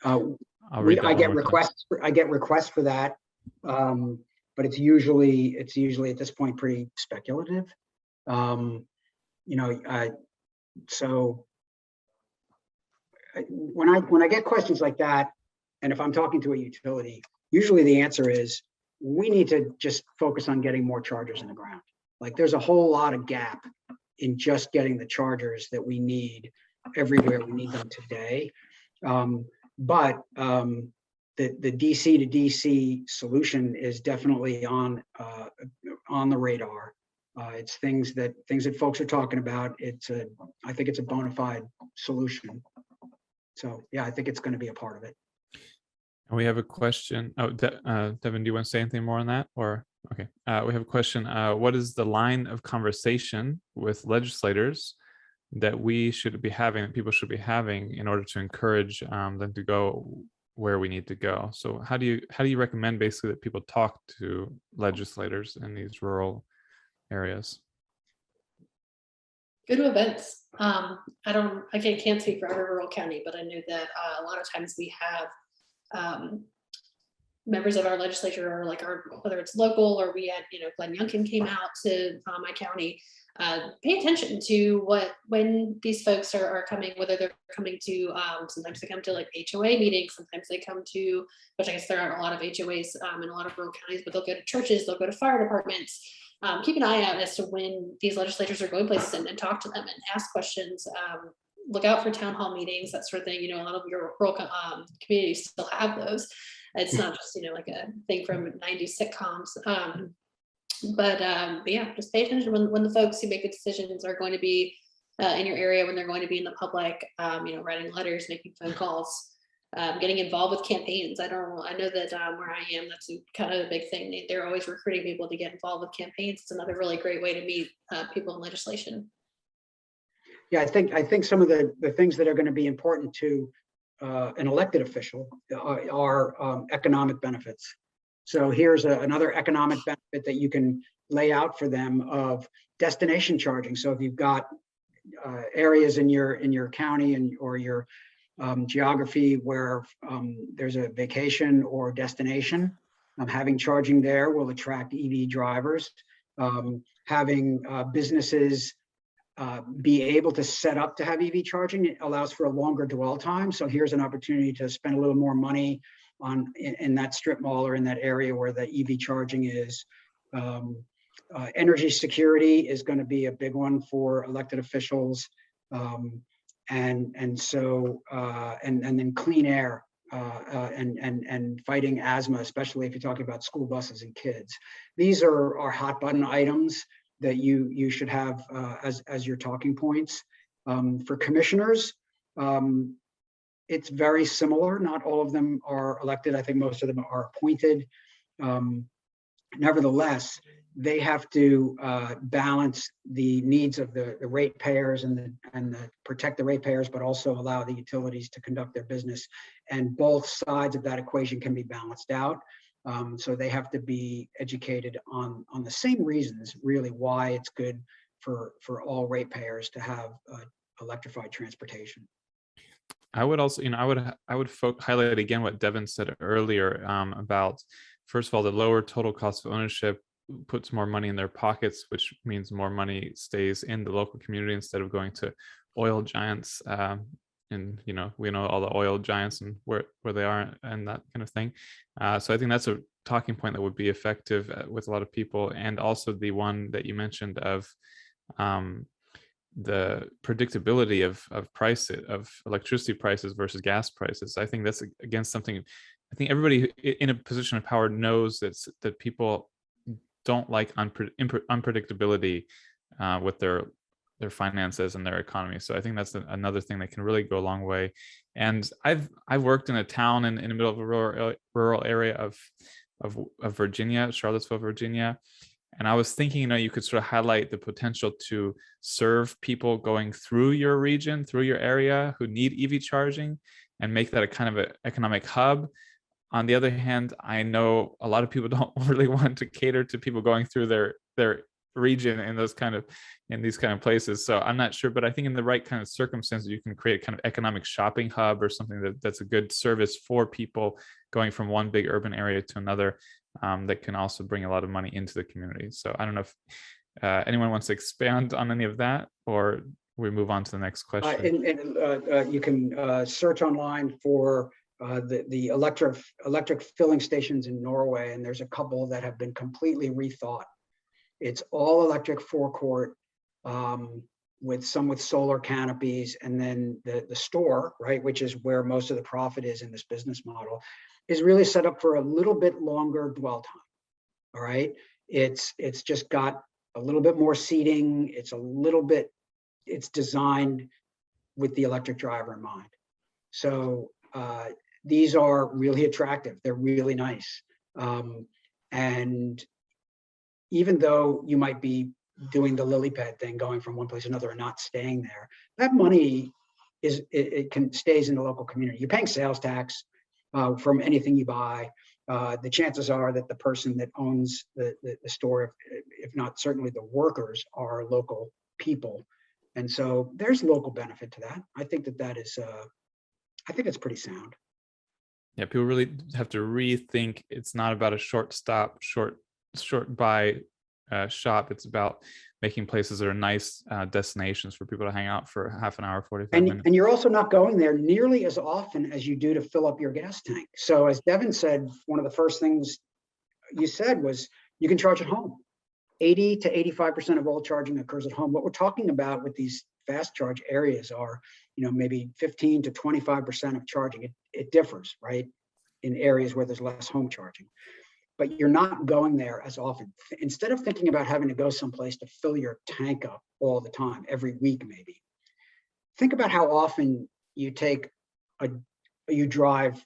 Speaker 3: I get requests for that, but it's usually at this point pretty speculative. You know, so when I get questions like that, and if I'm talking to a utility, usually the answer is we need to just focus on getting more chargers in the ground. Like there's a whole lot of gap in just getting the chargers that we need everywhere we need them today. But the DC to DC solution is definitely on the radar. It's things that folks are talking about. I think it's a bona fide solution. So yeah, I think it's going to be a part of it.
Speaker 1: And we have a question. Oh, Devin, do you want to say anything more on that? Or okay, we have a question. What is the line of conversation with legislators that we should be having, that people should be having, in order to encourage them to go where we need to go? So how do you recommend basically that people talk to legislators in these rural areas?
Speaker 2: Go to events. I can't speak for every rural county, but I know that a lot of times we have members of our legislature, or like whether it's local or we had, Glenn Youngkin came out to my county. Pay attention to when these folks are coming, whether they're coming to, sometimes they come to like HOA meetings, sometimes they come to, which I guess there aren't a lot of HOAs in a lot of rural counties, but they'll go to churches, they'll go to fire departments. Keep an eye out as to when these legislators are going places and talk to them and ask questions. Look out for town hall meetings, that sort of thing. A lot of your rural communities still have those. It's not just, like a thing from 90s sitcoms. But yeah, just pay attention when the folks who make the decisions are going to be in your area, when they're going to be in the public, writing letters, making phone calls. getting involved with campaigns. I know that where I am, that's kind of a big thing. They're always recruiting people to get involved with campaigns. It's another really great way to meet people in legislation.
Speaker 3: Yeah, I think some of the things that are going to be important to an elected official are economic benefits. So here's another economic benefit that you can lay out for them of destination charging. So if you've got areas in your county or your geography where there's a vacation or destination, having charging there will attract EV drivers. Having businesses be able to set up to have EV charging, it allows for a longer dwell time. So here's an opportunity to spend a little more money in that strip mall or in that area where the EV charging is. Energy security is going to be a big one for elected officials, and then clean air and fighting asthma, especially if you're talking about school buses and kids. These are hot button items that you should have as your talking points. For commissioners, it's very similar. Not all of them are elected. I think most of them are appointed. Nevertheless, they have to balance the needs of the ratepayers and protect the ratepayers, but also allow the utilities to conduct their business. And both sides of that equation can be balanced out. So they have to be educated on the same reasons, really, why it's good for all ratepayers to have electrified transportation.
Speaker 1: I would also, I would highlight again what Devin said earlier about, first of all, the lower total cost of ownership puts more money in their pockets, which means more money stays in the local community instead of going to oil giants. And we know all the oil giants and where they are and that kind of thing. So I think that's a talking point that would be effective with a lot of people. And also the one that you mentioned of the predictability of price of electricity prices versus gas prices. I think that's again something I think everybody in a position of power knows that people don't like unpredictability with their finances and their economy. So I think that's another thing that can really go a long way. And I've worked in a town in the middle of a rural area of Virginia, Charlottesville, Virginia. And I was thinking, you could sort of highlight the potential to serve people going through your region, through your area who need EV charging and make that a kind of an economic hub. On the other hand, I know a lot of people don't really want to cater to people going through their region in these kind of places. So I'm not sure, but I think in the right kind of circumstances, you can create a kind of economic shopping hub or something that's a good service for people going from one big urban area to another, that can also bring a lot of money into the community. So I don't know if anyone wants to expand on any of that, or we move on to the next question.
Speaker 3: You can search online for the electric filling stations in Norway, and there's a couple that have been completely rethought. It's all electric forecourt with solar canopies, and then the store, right, which is where most of the profit is in this business model, is really set up for a little bit longer dwell time. All right, it's just got a little bit more seating. It's designed with the electric driver in mind. So these are really attractive. They're really nice. And even though you might be doing the lily pad thing, going from one place to another and not staying there, that money stays in the local community. You're paying sales tax from anything you buy. The chances are that the person that owns the store, if not certainly the workers, are local people. And so there's local benefit to that. I think that is, I think it's pretty sound.
Speaker 1: Yeah, people really have to rethink. It's not about a short stop, short buy shop. It's about making places that are nice destinations for people to hang out for half an hour, 45 minutes.
Speaker 3: And you're also not going there nearly as often as you do to fill up your gas tank. So as Devin said, one of the first things you said was you can charge at home. 80 to 85% of all charging occurs at home. What we're talking about with these fast charge areas are, maybe 15 to 25% of charging. It differs, right, in areas where there's less home charging. But you're not going there as often. Instead of thinking about having to go someplace to fill your tank up all the time, every week maybe, think about how often you take a you drive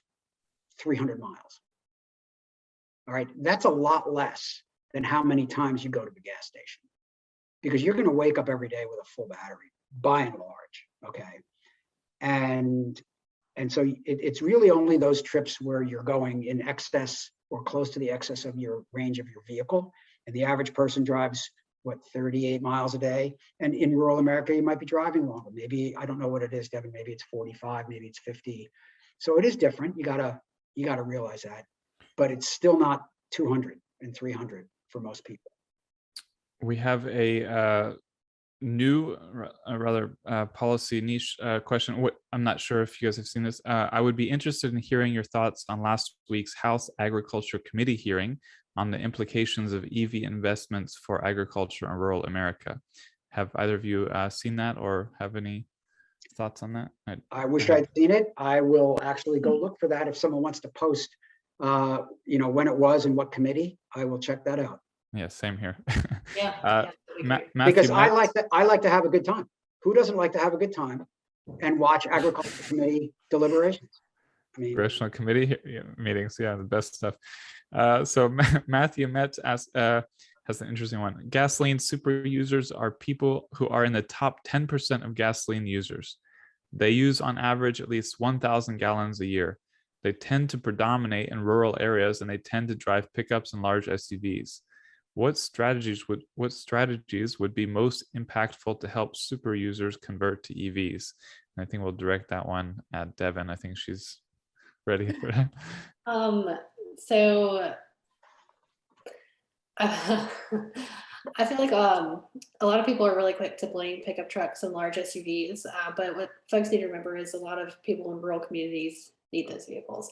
Speaker 3: 300 miles. All right, that's a lot less than how many times you go to the gas station, because you're going to wake up every day with a full battery, by and large. Okay, and so it's really only those trips where you're going in excess or close to the excess of your range of your vehicle. And the average person drives, what, 38 miles a day. And in rural America, you might be driving longer. Maybe, I don't know what it is, Devin, maybe it's 45, maybe it's 50. So it is different. You gotta realize that, but it's still not 200 and 300 for most people.
Speaker 1: We have a new, rather policy niche question. What, I'm not sure if you guys have seen this. I would be interested in hearing your thoughts on last week's House Agriculture Committee hearing on the implications of EV investments for agriculture in rural America. Have either of you seen that or have any thoughts on that?
Speaker 3: I wish I'd seen it. I will actually go look for that. If someone wants to post, when it was and what committee, I will check that out.
Speaker 1: Yeah, same here.
Speaker 2: Yeah.
Speaker 1: Matthew,
Speaker 3: Because I like to have a good time. Who doesn't like to have a good time and watch agriculture committee deliberations? I mean,
Speaker 1: congressional committee meetings, yeah, the best stuff. So Matthew Metz has an interesting one. Gasoline super users are people who are in the top 10% of gasoline users. They use on average at least 1,000 gallons a year. They tend to predominate in rural areas and they tend to drive pickups and large SUVs. What strategies would be most impactful to help super users convert to EVs? And I think we'll direct that one at Devin. I think she's ready for that.
Speaker 2: So I feel like a lot of people are really quick to blame pickup trucks and large SUVs, but what folks need to remember is a lot of people in rural communities need those vehicles,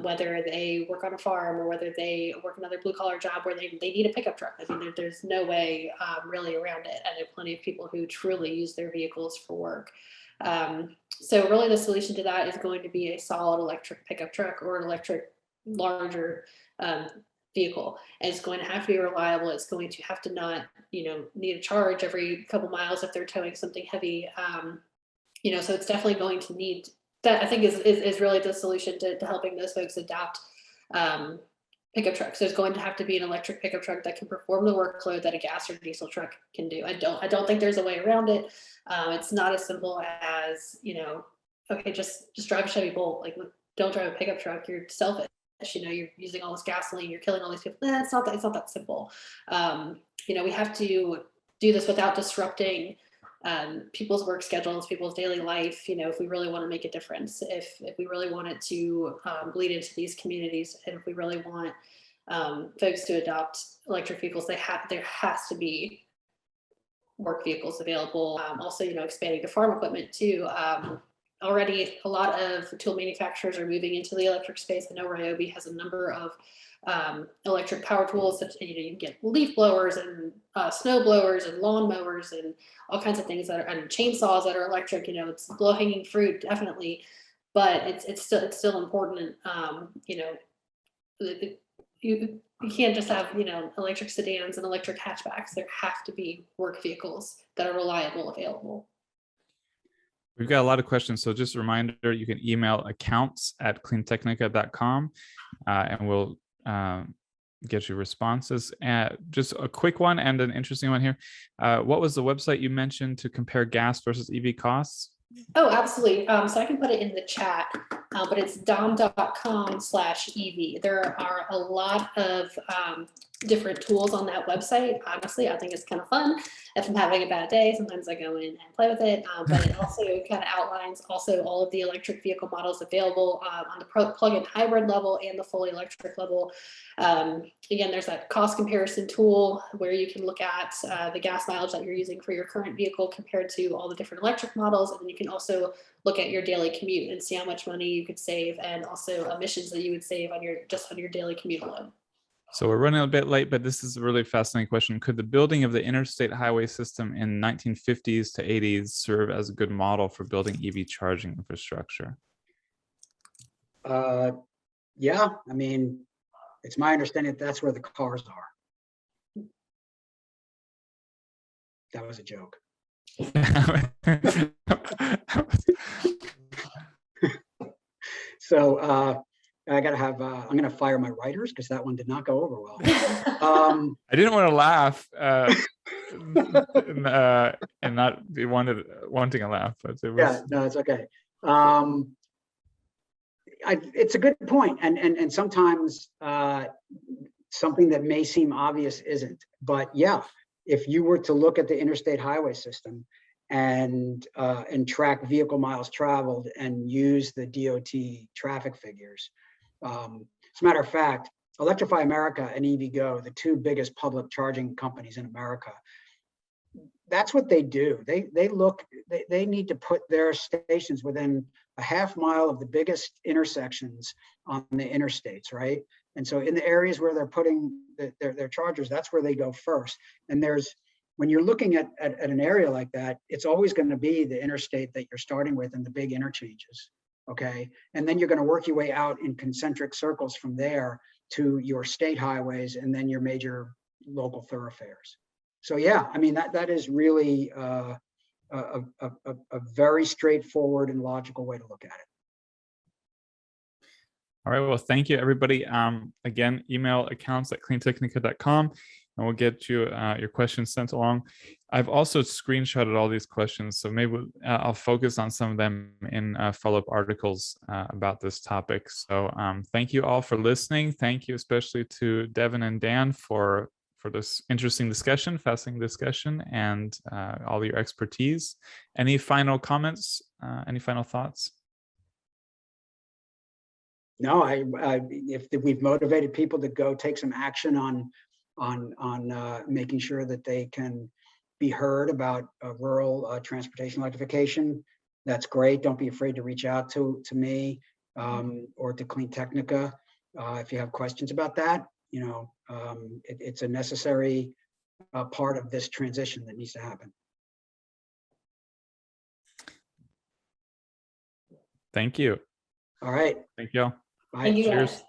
Speaker 2: whether they work on a farm or whether they work another blue collar job where they need a pickup truck. I mean, there's no way really around it. And there are plenty of people who truly use their vehicles for work. So really the solution to that is going to be a solid electric pickup truck or an electric larger vehicle. And it's going to have to be reliable. It's going to have to not, need a charge every couple miles if they're towing something heavy. So it's definitely going to need that. I think is really the solution to helping those folks adopt pickup trucks. There's going to have to be an electric pickup truck that can perform the workload that a gas or diesel truck can do. I don't think there's a way around it. It's not as simple as, okay, just drive a Chevy Bolt. Like, don't drive a pickup truck. You're selfish. You're using all this gasoline. You're killing all these people. It's not that simple. We have to do this without disrupting people's work schedules, people's daily life. If we really want to make a difference, if we really want it to bleed into these communities, and if we really want folks to adopt electric vehicles, there has to be work vehicles available. Also, expanding to farm equipment too. Already a lot of tool manufacturers are moving into the electric space. I know Ryobi has a number of electric power tools that you can get leaf blowers and snow blowers and lawn mowers and all kinds of things and chainsaws that are electric. It's low hanging fruit, definitely, but it's still important. You can't just have electric sedans and electric hatchbacks. There have to be work vehicles that are reliable, available.
Speaker 1: We've got a lot of questions. So just a reminder, you can email accounts@cleantechnica.com and we'll get you responses. Just a quick one and an interesting one here. What was the website you mentioned to compare gas versus EV costs?
Speaker 2: Oh, absolutely. So I can put it in the chat, but it's dom.com/EV. There are a lot of different tools on that website. Honestly, I think it's kind of fun. If I'm having a bad day, sometimes I go in and play with it, but it also kind of outlines also all of the electric vehicle models available on the plug-in hybrid level and the fully electric level. Again, there's that cost comparison tool where you can look at the gas mileage that you're using for your current vehicle compared to all the different electric models. And then you can also look at your daily commute and see how much money you could save and also emissions that you would save on your daily commute alone.
Speaker 1: So we're running a bit late, but this is a really fascinating question. Could the building of the interstate highway system in 1950s to 80s serve as a good model for building EV charging infrastructure?
Speaker 3: Yeah, I mean, it's my understanding that that's where the cars are. That was a joke. So I gotta have, I'm gonna fire my writers because that one did not go over well.
Speaker 1: I didn't want to laugh and not be wanting a laugh, but it was.
Speaker 3: Yeah, no, it's okay. It's a good point, and sometimes something that may seem obvious isn't. But yeah, if you were to look at the interstate highway system and track vehicle miles traveled and use the DOT traffic figures, as a matter of fact, Electrify America and EVgo, the two biggest public charging companies in America, that's what they do. They need to put their stations within a half mile of the biggest intersections on the interstates, right? And so in the areas where they're putting their chargers, that's where they go first. And when you're looking at an area like that, it's always going to be the interstate that you're starting with and the big interchanges, okay? And then you're going to work your way out in concentric circles from there to your state highways and then your major local thoroughfares. So yeah, I mean, that is really a very straightforward and logical way to look at it.
Speaker 1: All right, well, thank you, everybody. Again, email accounts@cleantechnica.com, and we'll get you your questions sent along. I've also screenshotted all these questions, so maybe I'll focus on some of them in follow-up articles about this topic. So thank you all for listening. Thank you especially to Devin and Dan for this interesting discussion, fascinating discussion, and all your expertise. Any final comments? Any final thoughts?
Speaker 3: No, if we've motivated people to go take some action on making sure that they can be heard about rural transportation electrification, that's great. Don't be afraid to reach out to me or to Clean Technica if you have questions about that. You know, it's a necessary part of this transition that needs to happen.
Speaker 1: Thank you.
Speaker 3: All right.
Speaker 1: Thank you all.
Speaker 3: Bye.
Speaker 2: Thank you,
Speaker 1: Cheers.
Speaker 2: guys.